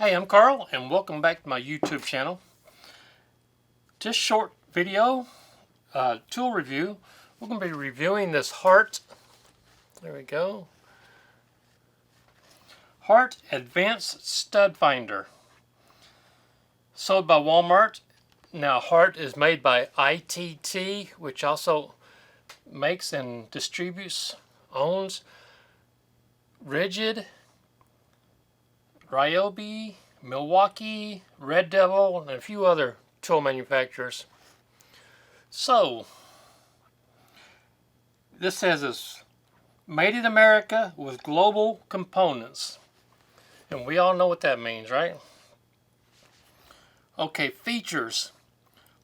Hey, I'm Carl and welcome back to my YouTube channel. This short video tool review, we're going to be reviewing this Hart, there we go, Hart Advanced Stud Finder. Sold by Walmart. Now Hart is made by ITT, which also makes and distributes, owns Rigid, Ryobi, Milwaukee, Red Devil, and a few other tool manufacturers. So, this says it's made in America with global components. And we all know what that means, right? Okay, features.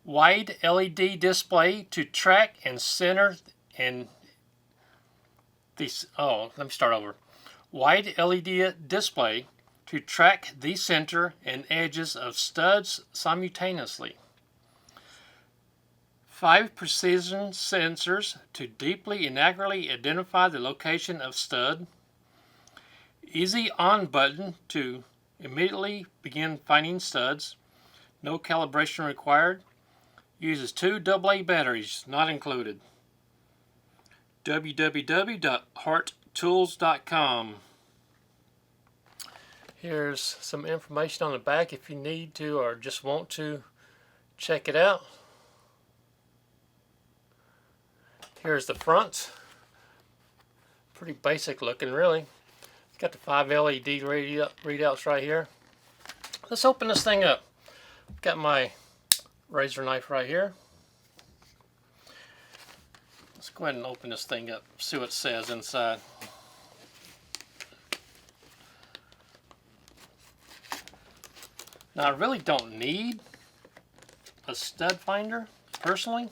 Wide LED display to track and center and these. Oh, let me start over. Wide LED display to track the center and edges of studs simultaneously. 5 precision sensors to deeply and accurately identify the location of stud. Easy on button to immediately begin finding studs. No calibration required. Uses 2 AA batteries, not included. www.harttools.com. Here's some information on the back if you need to or just want to check it out. Here's the front. Pretty basic looking, really. It's got the 5 LED readouts right here. Let's open this thing up. Got my razor knife right here. Let's go ahead and open this thing up, see what it says inside. Now I really don't need a stud finder personally,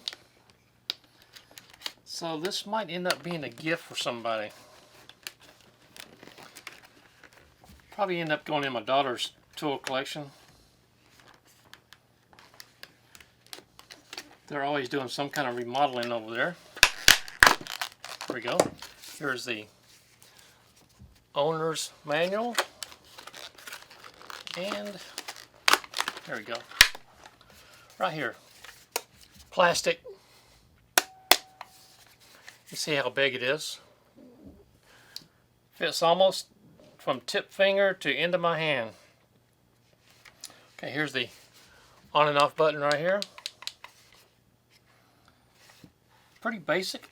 so this might end up being a gift for somebody. Probably end up going in my daughter's tool collection. They're always doing some kind of remodeling over there. There we go. Here's the owner's manual. And there we go. Right here. Plastic. You see how big it is? Fits almost from tip finger to end of my hand. Okay, here's the on and off button right here. Pretty basic.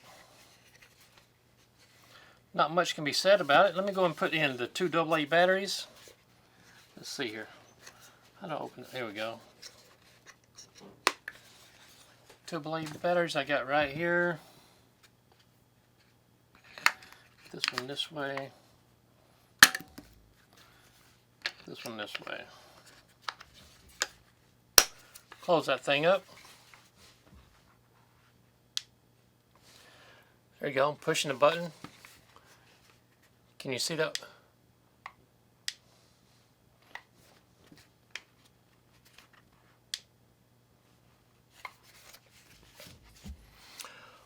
Not much can be said about it. Let me go and put in the 2 AA batteries. Let's see here. How do I open it? Here we go. 2 AA batteries I got right here. This one this way. This one this way. Close that thing up. There you go. I'm pushing the button. Can you see that?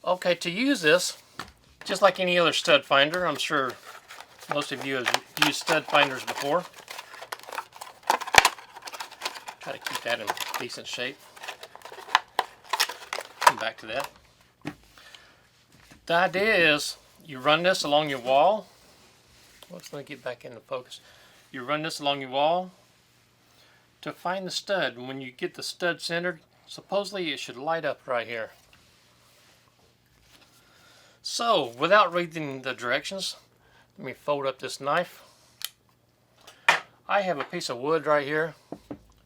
Okay, to use this, just like any other stud finder, I'm sure most of you have used stud finders before. Try to keep that in decent shape. Come back to that. The idea is you run this along your wall. Let's let me get back into focus. You run this along your wall to find the stud. And when you get the stud centered, supposedly it should light up right here. So, without reading the directions, let me fold up this knife. I have a piece of wood right here,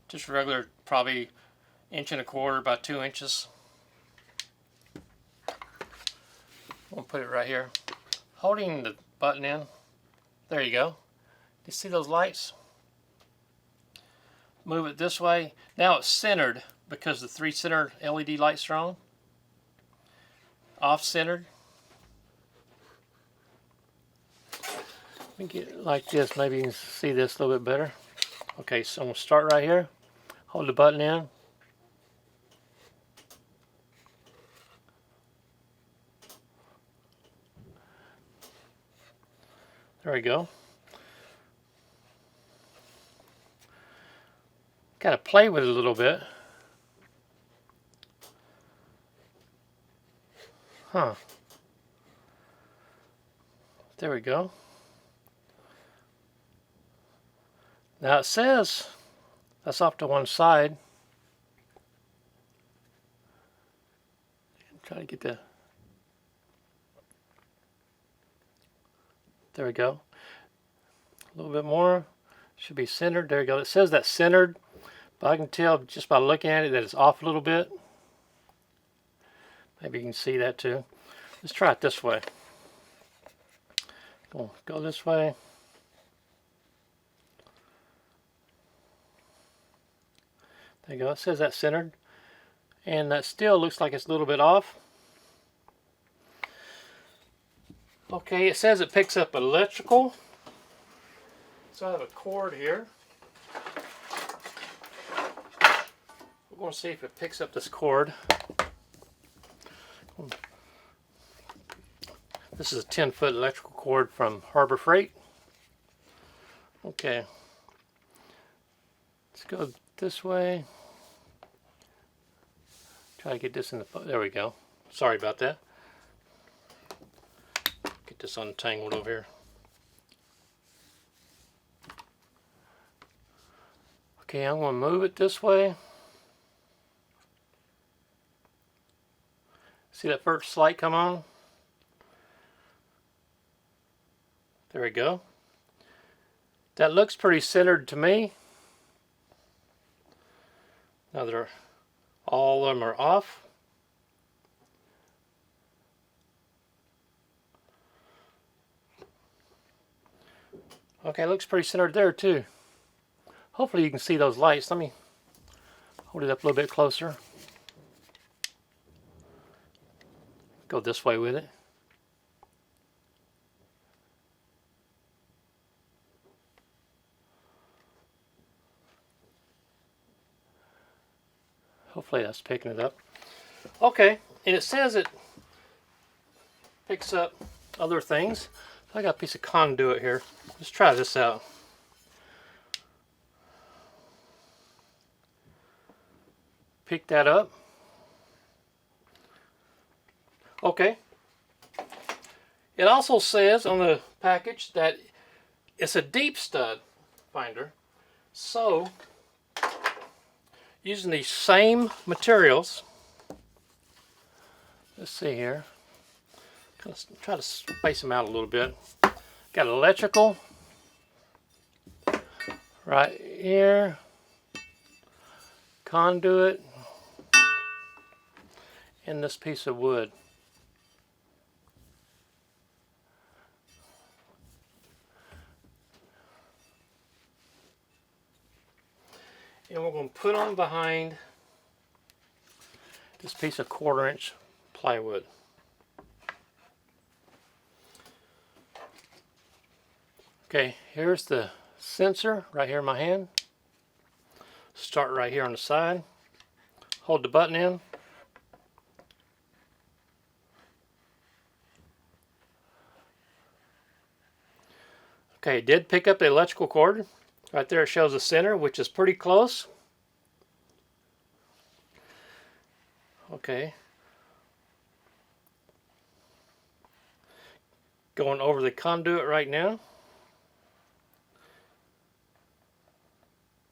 just regular, probably 1.25 inches by 2 inches. I'll put it right here. Holding the button in, there you go. You see those lights? Move it this way. Now it's centered because the 3 center LED lights are on. Off centered. Let me get it like this, maybe you can see this a little bit better. Okay, so I'm going to start right here. Hold the button in. There we go. Got to play with it a little bit. Huh. There we go. Now it says that's off to one side. Try to get the... There we go. A little bit more. Should be centered. There we go. It says that's centered, but I can tell just by looking at it that it's off a little bit. Maybe you can see that too. Let's try it this way. Go this way. There you go. It says that's centered. And that still looks like it's a little bit off. Okay, it says it picks up electrical. So I have a cord here. We're going to see if it picks up this cord. This is a 10-foot electrical cord from Harbor Freight. Okay. Let's go this way. Try to get this in the... There we go. Sorry about that. Get this untangled over here. Okay, I'm going to move it this way. See that first light come on? There we go. That looks pretty centered to me. Now they're... all of them are off. Okay, looks pretty centered there too. Hopefully you can see those lights. Let me hold it up a little bit closer. Go this way with it. Hopefully that's picking it up. Okay, and it says it picks up other things. I got a piece of conduit here. Let's try this out. Pick that up. Okay. It also says on the package that it's a deep stud finder. So, using these same materials, let's see here, kind of try to space them out a little bit. Got electrical right here, conduit, and this piece of wood. And we're going to put on behind this piece of 1/4-inch plywood. Okay, here's the sensor right here in my hand. Start right here on the side. Hold the button in. Okay, it did pick up the electrical cord. Right there it shows the center, which is pretty close. Okay. Going over the conduit right now.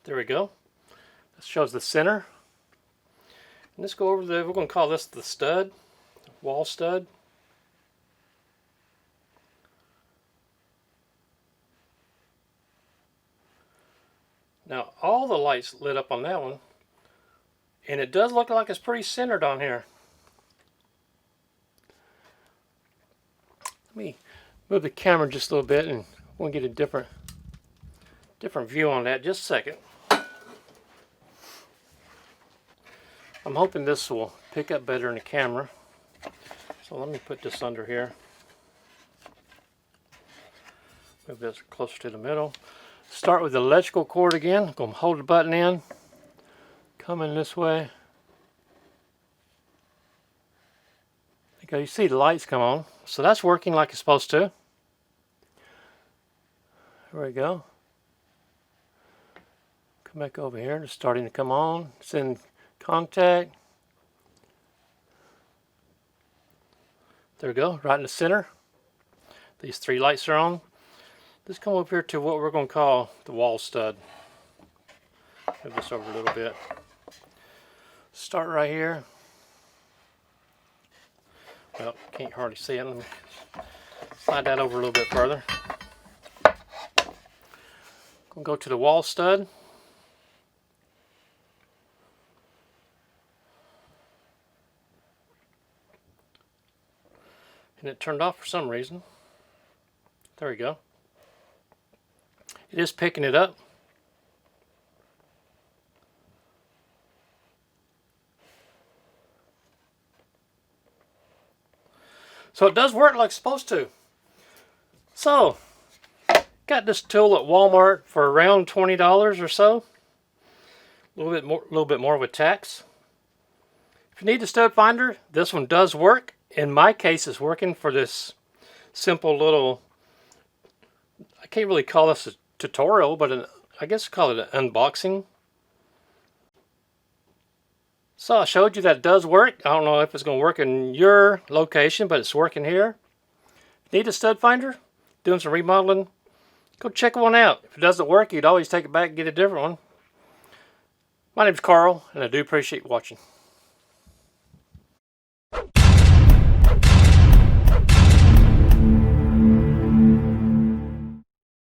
There we go. This shows the center. And let's go over the, we're going to call this the stud, wall stud. Now all the lights lit up on that one, and it does look like it's pretty centered on here. Let me move the camera just a little bit and we'll get a different view on that. Just a second. I'm hoping this will pick up better in the camera. So let me put this under here. Move this closer to the middle. Start with the electrical cord again. Go hold the button in. Come in this way. Okay, you see the lights come on. So that's working like it's supposed to. There we go. Come back over here. It's starting to come on. It's in contact. There we go, right in the center. These 3 lights are on. Let's come over here to what we're going to call the wall stud. Move this over a little bit. Start right here. Well, can't hardly see it. Let me slide that over a little bit further. We'll go to the wall stud. And it turned off for some reason. There we go. It is picking it up. So it does work like it's supposed to. So, got this tool at Walmart for around $20 or so. A little bit more with tax. If you need a stud finder, this one does work. In my case, it's working for this simple little, I can't really call this a tutorial, but I guess call it an unboxing. So I showed you that it does work. I don't know if it's going to work in your location, but it's working here. If you need a stud finder, doing some remodeling, go check one out. If it doesn't work, you'd always take it back and get a different one. My name's Carl, and I do appreciate watching.